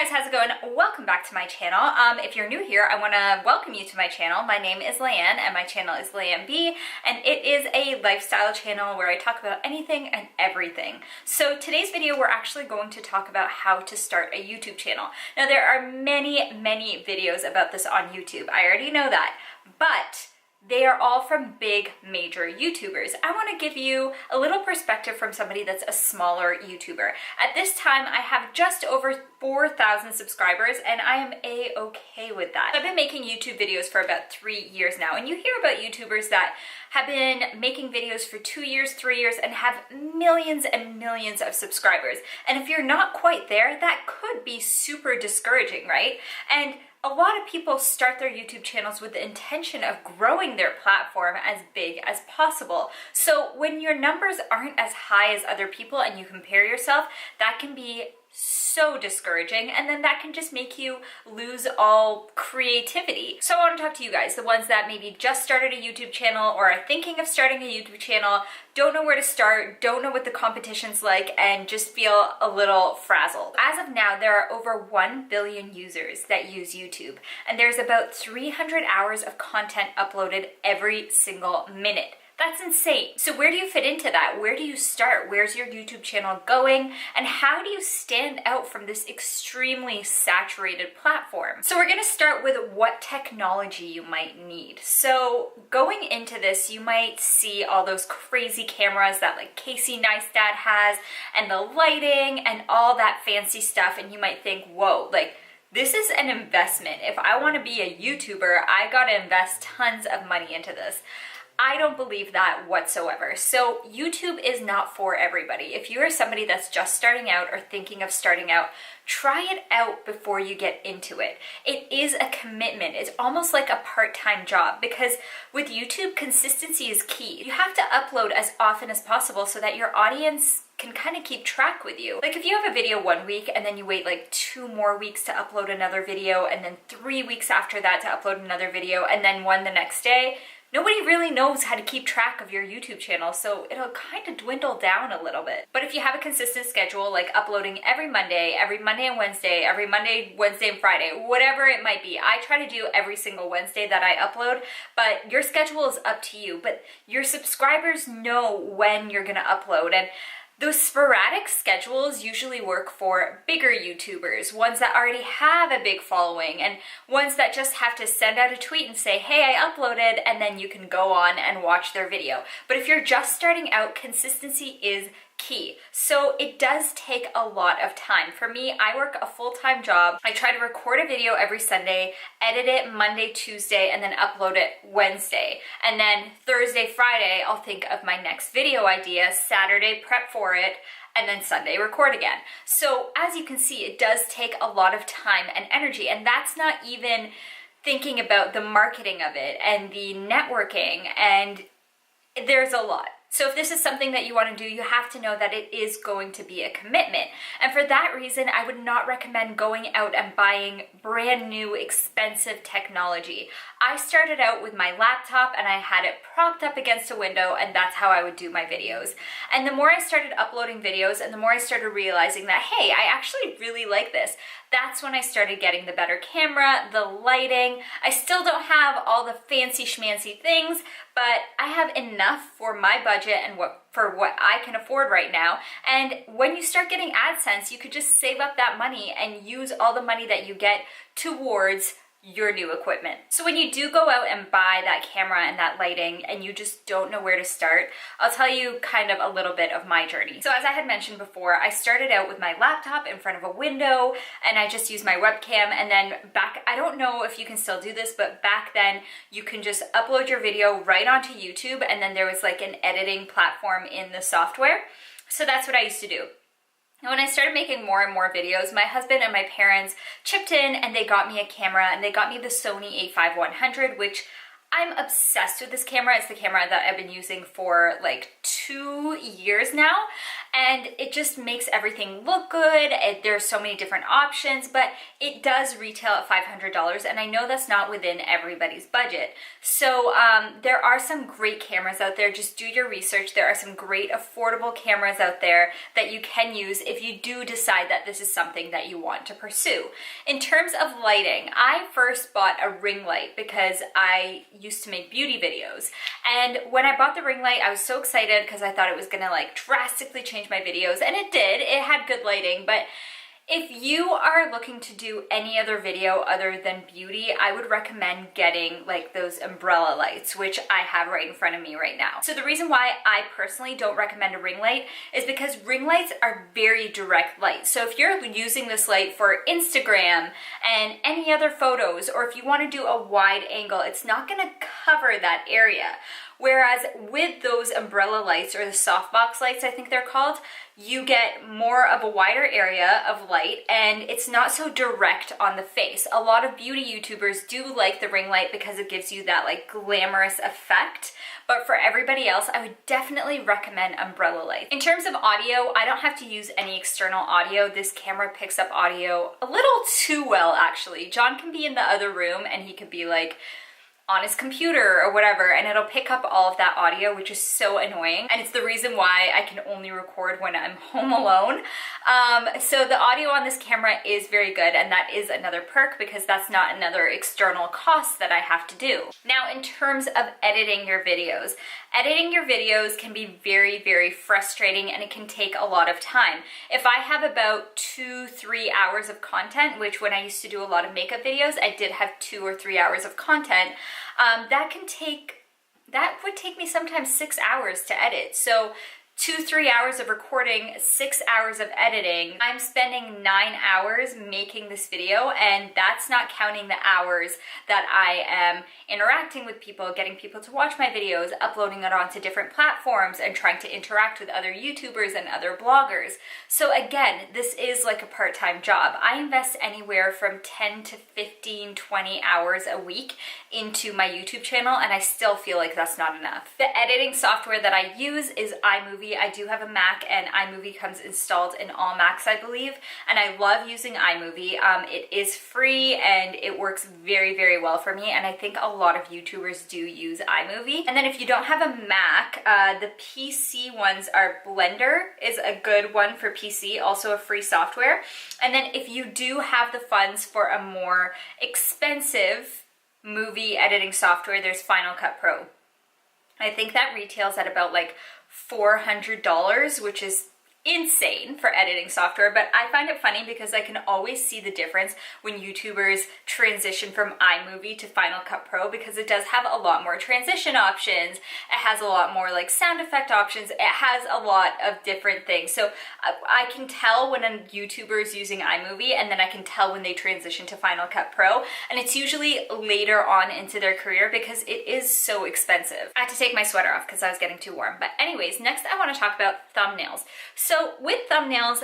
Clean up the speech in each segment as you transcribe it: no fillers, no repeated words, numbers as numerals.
Hey guys, how's it going? Welcome back to my channel. If you're new here, I want to welcome you to my channel. My name is Leanne and my channel is Leanne B, and it is a lifestyle channel where I talk about anything and everything. So today's video, we're actually going to talk about how to start a YouTube channel. Now there are many videos about this on YouTube. I already know that, but they are all from big, major YouTubers. I want to give you a little perspective from somebody that's a smaller YouTuber. At this time, I have just over 4,000 subscribers, and I am a-okay with that. I've been making YouTube videos for about 3 years now, and you hear about YouTubers that have been making videos for 2 years, 3 years, and have millions and millions of subscribers. And if you're not quite there, that could be super discouraging, right? And a lot of people start their YouTube channels with the intention of growing their platform as big as possible. So when your numbers aren't as high as other people and you compare yourself, that can be so discouraging, and then that can just make you lose all creativity. So I want to talk to you guys, the ones that maybe just started a YouTube channel or are thinking of starting a YouTube channel, don't know where to start, don't know what the competition's like, and just feel a little frazzled. As of now, there are over 1 billion users that use YouTube, and there's about 300 hours of content uploaded every single minute. That's insane. So where do you fit into that? Where do you start? Where's your YouTube channel going? And how do you stand out from this extremely saturated platform? So we're gonna start with what technology you might need. So going into this, you might see all those crazy cameras that like Casey Neistat has, and the lighting and all that fancy stuff, and you might think, whoa, like, this is an investment. If I wanna be a YouTuber, I gotta invest tons of money into this. I don't believe that whatsoever. So YouTube is not for everybody. If you are somebody that's just starting out or thinking of starting out, try it out before you get into it. It is a commitment. It's almost like a part-time job, because with YouTube, consistency is key. You have to upload as often as possible so that your audience can kind of keep track with you. Like if you have a video 1 week and then you wait like 2 more weeks to upload another video, and then 3 weeks after that to upload another video, and then one the next day, nobody really knows how to keep track of your YouTube channel, so it'll kind of dwindle down a little bit. But if you have a consistent schedule, like uploading every Monday and Wednesday, every Monday, Wednesday, and Friday, whatever it might be. I try to do every single Wednesday that I upload, but your schedule is up to you. But your subscribers know when you're gonna upload, and those sporadic schedules usually work for bigger YouTubers, ones that already have a big following, and ones that just have to send out a tweet and say, hey, I uploaded, and then you can go on and watch their video. But if you're just starting out, consistency is key. So it does take a lot of time. For me, I work a full-time job. I try to record a video every Sunday, edit it Monday, Tuesday, and then upload it Wednesday. And then Thursday, Friday, I'll think of my next video idea, Saturday prep for it, and then Sunday record again. So as you can see, it does take a lot of time and energy, and that's not even thinking about the marketing of it and the networking, and there's a lot. So if this is something that you want to do, you have to know that it is going to be a commitment. And for that reason, I would not recommend going out and buying brand new expensive technology. I started out with my laptop and I had it propped up against a window, and that's how I would do my videos. And the more I started uploading videos and the more I started realizing that, hey, I actually really like this, that's when I started getting the better camera, the lighting. I still don't have all the fancy schmancy things, but I have enough for my budget and for what I can afford right now. And when you start getting AdSense, you could just save up that money and use all the money that you get towards your new equipment. So when you do go out and buy that camera and that lighting and you just don't know where to start, I'll tell you kind of a little bit of my journey. So as I had mentioned before, I started out with my laptop in front of a window, and I just used my webcam, and then I don't know if you can still do this, but back then you can just upload your video right onto YouTube, and then there was like an editing platform in the software. So that's what I used to do. And when I started making more and more videos, my husband and my parents chipped in and they got me a camera, and they got me the Sony a5100, which I'm obsessed with this camera. It's the camera that I've been using for like 2 years now. and it just makes everything look good. There's so many different options, but it does retail at $500, and I know that's not within everybody's budget. So there are some great cameras out there. Just do your research. There are some great affordable cameras out there that you can use if you do decide that this is something that you want to pursue. In terms of lighting, I first bought a ring light because I used to make beauty videos. And when I bought the ring light, I was so excited because I thought it was gonna like drastically change my videos, and it did. It had good lighting, but if you are looking to do any other video other than beauty, I would recommend getting like those umbrella lights, which I have right in front of me right now. So the reason why I personally don't recommend a ring light is because ring lights are very direct light. So if you're using this light for Instagram and any other photos, or if you want to do a wide angle, it's not going to cover that area. Whereas with those umbrella lights, or the softbox lights I think they're called, you get more of a wider area of light and it's not so direct on the face. A lot of beauty YouTubers do like the ring light because it gives you that like glamorous effect. But for everybody else, I would definitely recommend umbrella lights. In terms of audio, I don't have to use any external audio. This camera picks up audio a little too well, actually. John can be in the other room and he could be like on his computer or whatever, and it'll pick up all of that audio, which is so annoying. And it's the reason why I can only record when I'm home alone. So the audio on this camera is very good, and that is another perk because that's not another external cost that I have to do. Now, in terms of editing your videos can be very, very frustrating, and it can take a lot of time. If I have about 2-3 hours of content, which when I used to do a lot of makeup videos, I did have 2 or 3 hours of content, that would take me sometimes 6 hours to edit. So 2-3 hours of recording, 6 hours of editing. I'm spending 9 hours making this video, and that's not counting the hours that I am interacting with people, getting people to watch my videos, uploading it onto different platforms, and trying to interact with other YouTubers and other bloggers. So again, this is like a part-time job. I invest anywhere from 10 to 15, 20 hours a week into my YouTube channel, and I still feel like that's not enough. The editing software that I use is iMovie. I do have a Mac, and iMovie comes installed in all Macs, I believe, and I love using iMovie. It is free and it works very, very well for me, and I think a lot of YouTubers do use iMovie. And then if you don't have a Mac, the PC ones are Blender is a good one for PC, also a free software. And then if you do have the funds for a more expensive movie editing software, there's Final Cut Pro. I think that retails at about like $400, which is insane for editing software, but I find it funny because I can always see the difference when YouTubers transition from iMovie to Final Cut Pro, because it does have a lot more transition options. It has a lot more like sound effect options. It has a lot of different things. So I can tell when a YouTuber is using iMovie, and then I can tell when they transition to Final Cut Pro, and it's usually later on into their career because it is so expensive. I had to take my sweater off because I was getting too warm. But anyways, next I want to talk about thumbnails. So with thumbnails,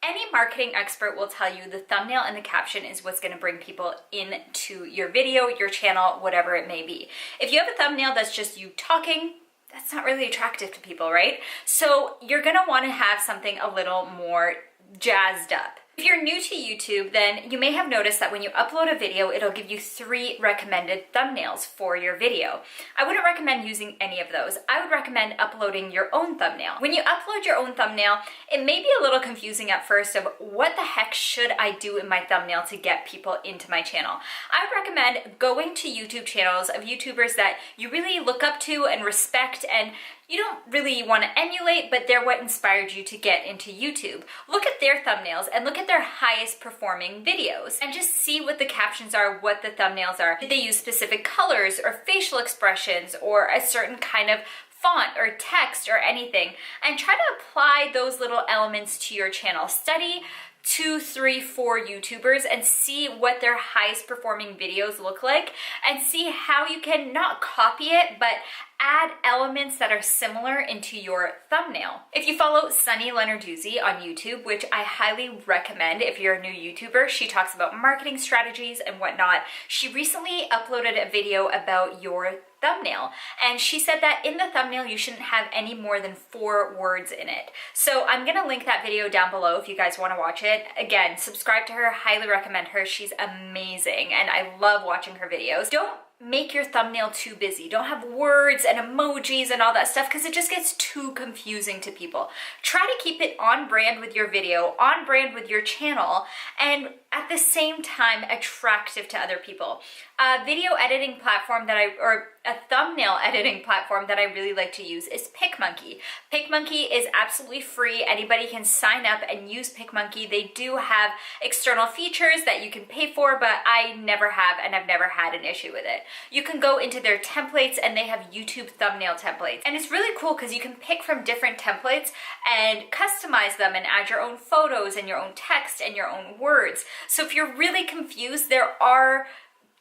any marketing expert will tell you the thumbnail and the caption is what's going to bring people into your video, your channel, whatever it may be. If you have a thumbnail that's just you talking, that's not really attractive to people, right? So you're going to want to have something a little more jazzed up. If you're new to YouTube, then you may have noticed that when you upload a video, it'll give you 3 recommended thumbnails for your video. I wouldn't recommend using any of those. I would recommend uploading your own thumbnail. When you upload your own thumbnail, it may be a little confusing at first of what the heck should I do in my thumbnail to get people into my channel. I would recommend going to YouTube channels of YouTubers that you really look up to and respect, and you don't really want to emulate, but they're what inspired you to get into YouTube. Look at their thumbnails and look at their highest performing videos and just see what the captions are, what the thumbnails are. Did they use specific colors or facial expressions or a certain kind of font or text or anything? And try to apply those little elements to your channel. Study 2, 3, 4 YouTubers and see what their highest performing videos look like, and see how you can not copy it, but add elements that are similar into your thumbnail. If you follow Sunny Lenarduzzi on YouTube, which I highly recommend if you're a new YouTuber, she talks about marketing strategies and whatnot. She recently uploaded a video about your thumbnail, and she said that in the thumbnail you shouldn't have any more than 4 words in it. So I'm gonna link that video down below if you guys want to watch it. Again, subscribe to her, highly recommend her. She's amazing and I love watching her videos. Don't make your thumbnail too busy. Don't have words and emojis and all that stuff because it just gets too confusing to people. Try to keep it on brand with your video, on brand with your channel, and at the same time attractive to other people. A video editing platform that a thumbnail editing platform that I really like to use is PicMonkey. PicMonkey is absolutely free. Anybody can sign up and use PicMonkey. They do have external features that you can pay for, but I never have and I've never had an issue with it. You can go into their templates and they have YouTube thumbnail templates. And it's really cool because you can pick from different templates and customize them and add your own photos and your own text and your own words. So if you're really confused, there are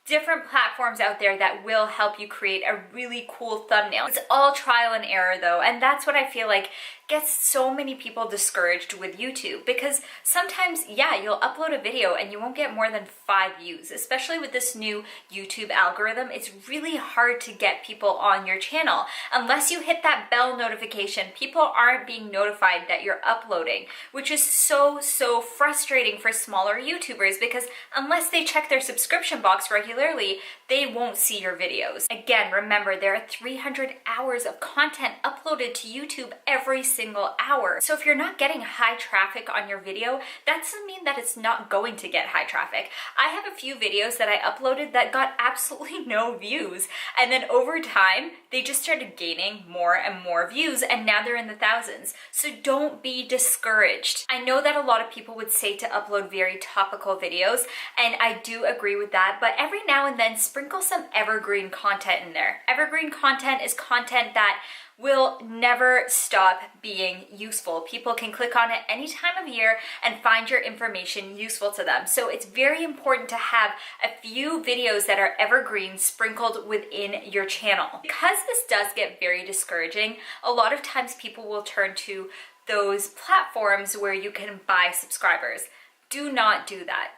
different platforms out there that will help you create a really cool thumbnail. It's all trial and error though, and that's what I feel like gets so many people discouraged with YouTube, because sometimes, yeah, you'll upload a video and you won't get more than 5 views, especially with this new YouTube algorithm. It's really hard to get people on your channel. Unless you hit that bell notification, people aren't being notified that you're uploading, which is so frustrating for smaller YouTubers, because unless they check their subscription box regularly, they won't see your videos. Again, remember, there are 300 hours of content uploaded to YouTube every single hour. So if you're not getting high traffic on your video, that doesn't mean that it's not going to get high traffic. I have a few videos that I uploaded that got absolutely no views, and then over time they just started gaining more and more views, and now they're in the thousands. So don't be discouraged. I know that a lot of people would say to upload very topical videos, and I do agree with that, but every now and then sprinkle some evergreen content in there. Evergreen content is content that will never stop being useful. People can click on it any time of year and find your information useful to them. So it's very important to have a few videos that are evergreen sprinkled within your channel. Because this does get very discouraging, a lot of times people will turn to those platforms where you can buy subscribers. Do not do that.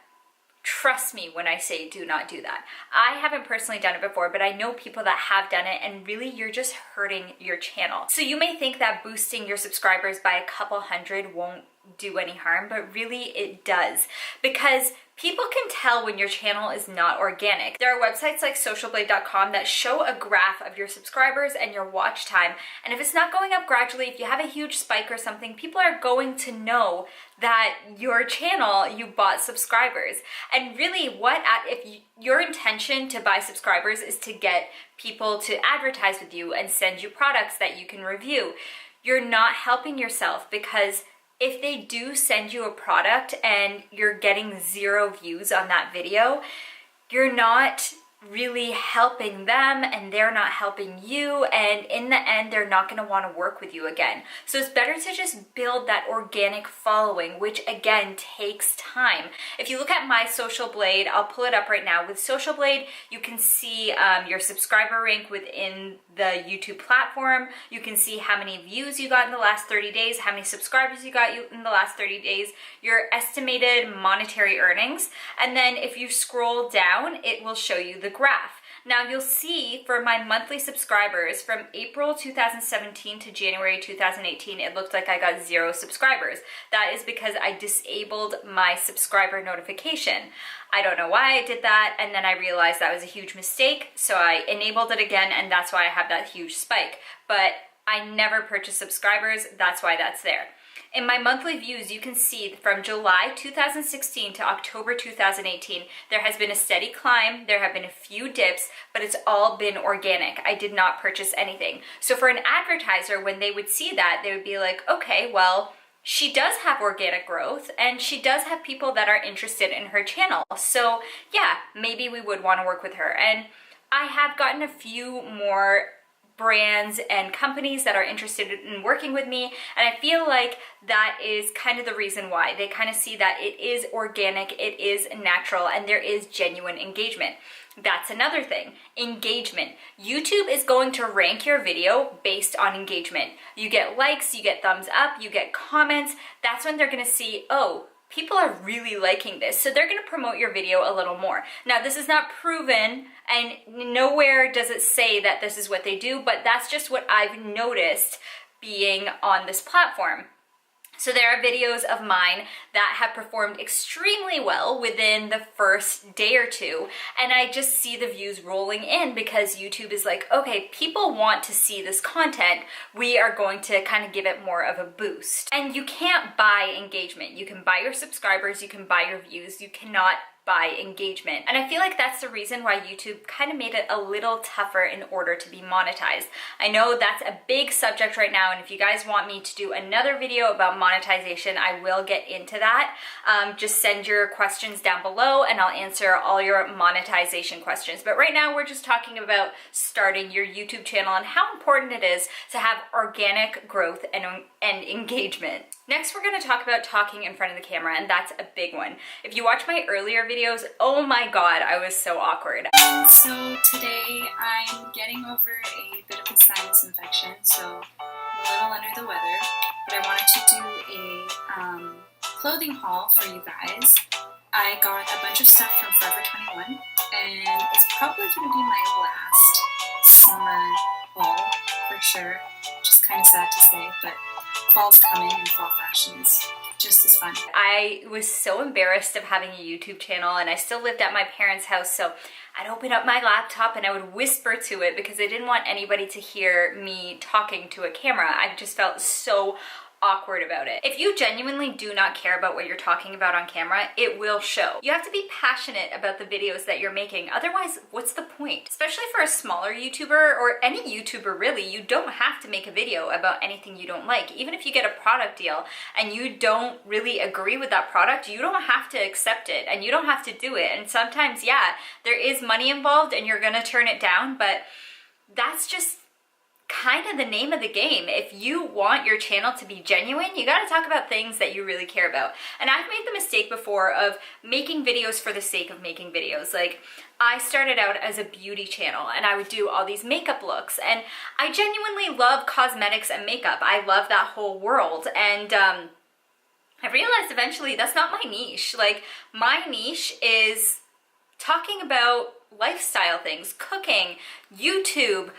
Trust me when I say do not do that. I haven't personally done it before, but I know people that have done it, and really you're just hurting your channel. So you may think that boosting your subscribers by a couple hundred won't do any harm, but really it does, because people can tell when your channel is not organic. There are websites like socialblade.com that show a graph of your subscribers and your watch time, and if it's not going up gradually, if you have a huge spike or something, people are going to know that your channel, you bought subscribers. And really if your intention to buy subscribers is to get people to advertise with you and send you products that you can review, you're not helping yourself, because if they do send you a product and you're getting 0 views on that video, you're not really helping them and they're not helping you, and in the end they're not going to want to work with you again. So it's better to just build that organic following, which again takes time. If you look at my Social Blade, I'll pull it up right now. With Social Blade, you can see your subscriber rank within the YouTube platform. You can see how many views you got in the last 30 days, how many subscribers you got in the last 30 days, your estimated monetary earnings, and then if you scroll down, it will show you the graph. Now you'll see for my monthly subscribers from April 2017 to January 2018, it looked like I got 0 subscribers. That is because I disabled my subscriber notification. I don't know why I did that, and then I realized that was a huge mistake, so I enabled it again, and that's why I have that huge spike. But I never purchased subscribers, that's why that's there. In my monthly views, you can see from July 2016 to October 2018, there has been a steady climb, there have been a few dips, but it's all been organic. I did not purchase anything. So for an advertiser, when they would see that, they would be like, okay, well, she does have organic growth and she does have people that are interested in her channel. So yeah, maybe we would want to work with her. And I have gotten a few more brands and companies that are interested in working with me, and I feel like that is kind of the reason why. They kind of see that it is organic, it is natural, and there is genuine engagement. That's another thing, engagement. YouTube is going to rank your video based on engagement. You get likes, you get thumbs up, you get comments. That's when they're going to see, oh, people are really liking this, so they're going to promote your video a little more. Now, this is not proven, and nowhere does it say that this is what they do, but that's just what I've noticed being on this platform. So there are videos of mine that have performed extremely well within the first day or two, and I just see the views rolling in because YouTube is like, okay, people want to see this content. We are going to kind of give it more of a boost. And you can't buy engagement. You can buy your subscribers, you can buy your views, you cannot by engagement. And I feel like that's the reason why YouTube kind of made it a little tougher in order to be monetized. I know that's a big subject right now, and if you guys want me to do another video about monetization, I will get into that. Just send your questions down below and I'll answer all your monetization questions. But right now we're just talking about starting your YouTube channel and how important it is to have organic growth and engagement. Next, we're going to talk about talking in front of the camera, and that's a big one. If you watch my earlier videos, oh my god, I was so awkward. So today I'm getting over a bit of a sinus infection, so I'm a little under the weather, but I wanted to do a clothing haul for you guys. I got a bunch of stuff from Forever 21, and it's probably going to be my last summer haul for sure, which is kind of sad to say, but fall's coming and fall fashion is just as fun. I was so embarrassed of having a YouTube channel, and I still lived at my parents' house, so I'd open up my laptop and I would whisper to it because I didn't want anybody to hear me talking to a camera. I just felt so awkward about it. If you genuinely do not care about what you're talking about on camera, it will show. You have to be passionate about the videos that you're making, otherwise what's the point? Especially for a smaller YouTuber, or any YouTuber really, you don't have to make a video about anything you don't like. Even if you get a product deal and you don't really agree with that product, you don't have to accept it and you don't have to do it. And sometimes, yeah, there is money involved and you're gonna turn it down, but that's just kind of the name of the game. If you want your channel to be genuine, you got to talk about things that you really care about. And I've made the mistake before of making videos for the sake of making videos. Like, I started out as a beauty channel and I would do all these makeup looks, and I genuinely love cosmetics and makeup. I love that whole world, and I realized eventually that's not my niche. Like, my niche is talking about lifestyle things, cooking, YouTube,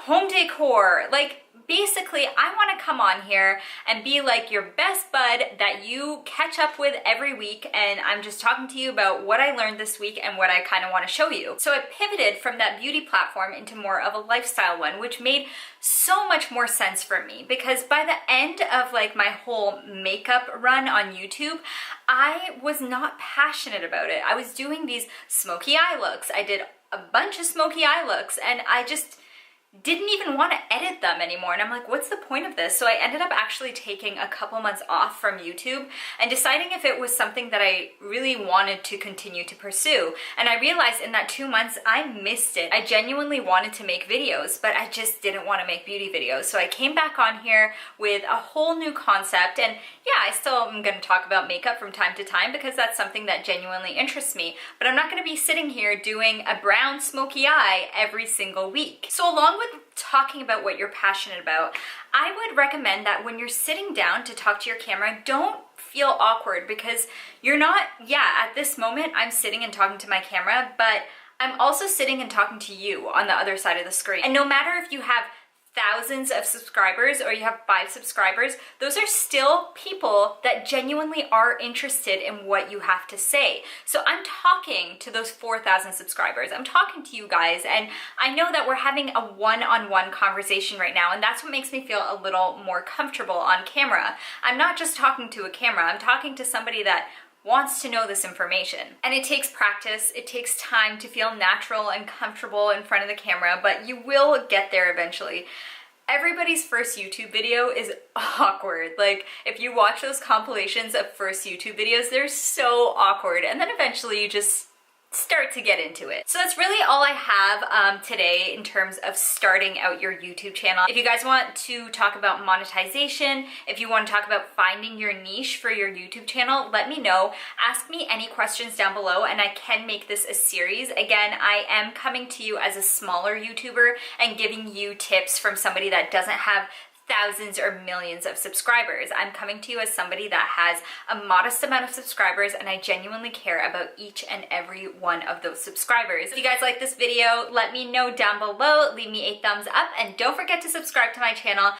home decor. Like, basically, I want to come on here and be like your best bud that you catch up with every week, and I'm just talking to you about what I learned this week and what I kind of want to show you. So I pivoted from that beauty platform into more of a lifestyle one, which made so much more sense for me, because by the end of like my whole makeup run on YouTube, I was not passionate about it. I was doing these smoky eye looks. I did a bunch of smoky eye looks, and I just didn't even want to edit them anymore, and I'm like, what's the point of this? So I ended up actually taking a couple months off from YouTube and deciding if it was something that I really wanted to continue to pursue. And I realized in that 2 months I missed it. I genuinely wanted to make videos, but I just didn't want to make beauty videos. So I came back on here with a whole new concept, and yeah, I still am going to talk about makeup from time to time because that's something that genuinely interests me, but I'm not going to be sitting here doing a brown smoky eye every single week. So along with talking about what you're passionate about, I would recommend that when you're sitting down to talk to your camera, don't feel awkward, because you're not, yeah, at this moment I'm sitting and talking to my camera, but I'm also sitting and talking to you on the other side of the screen. And no matter if you have thousands of subscribers or you have 5 subscribers, those are still people that genuinely are interested in what you have to say. So I'm talking to those 4,000 subscribers. I'm talking to you guys, and I know that we're having a one-on-one conversation right now, and that's what makes me feel a little more comfortable on camera. I'm not just talking to a camera, I'm talking to somebody that wants to know this information. And it takes practice, it takes time to feel natural and comfortable in front of the camera, but you will get there eventually. Everybody's first YouTube video is awkward. Like, if you watch those compilations of first YouTube videos, they're so awkward, and then eventually you just start to get into it. So that's really all I have today in terms of starting out your YouTube channel. If you guys want to talk about monetization, if you want to talk about finding your niche for your YouTube channel, let me know. Ask me any questions down below and I can make this a series. Again, I am coming to you as a smaller YouTuber and giving you tips from somebody that doesn't have thousands or millions of subscribers. I'm coming to you as somebody that has a modest amount of subscribers, and I genuinely care about each and every one of those subscribers. If you guys like this video, let me know down below, leave me a thumbs up, and don't forget to subscribe to my channel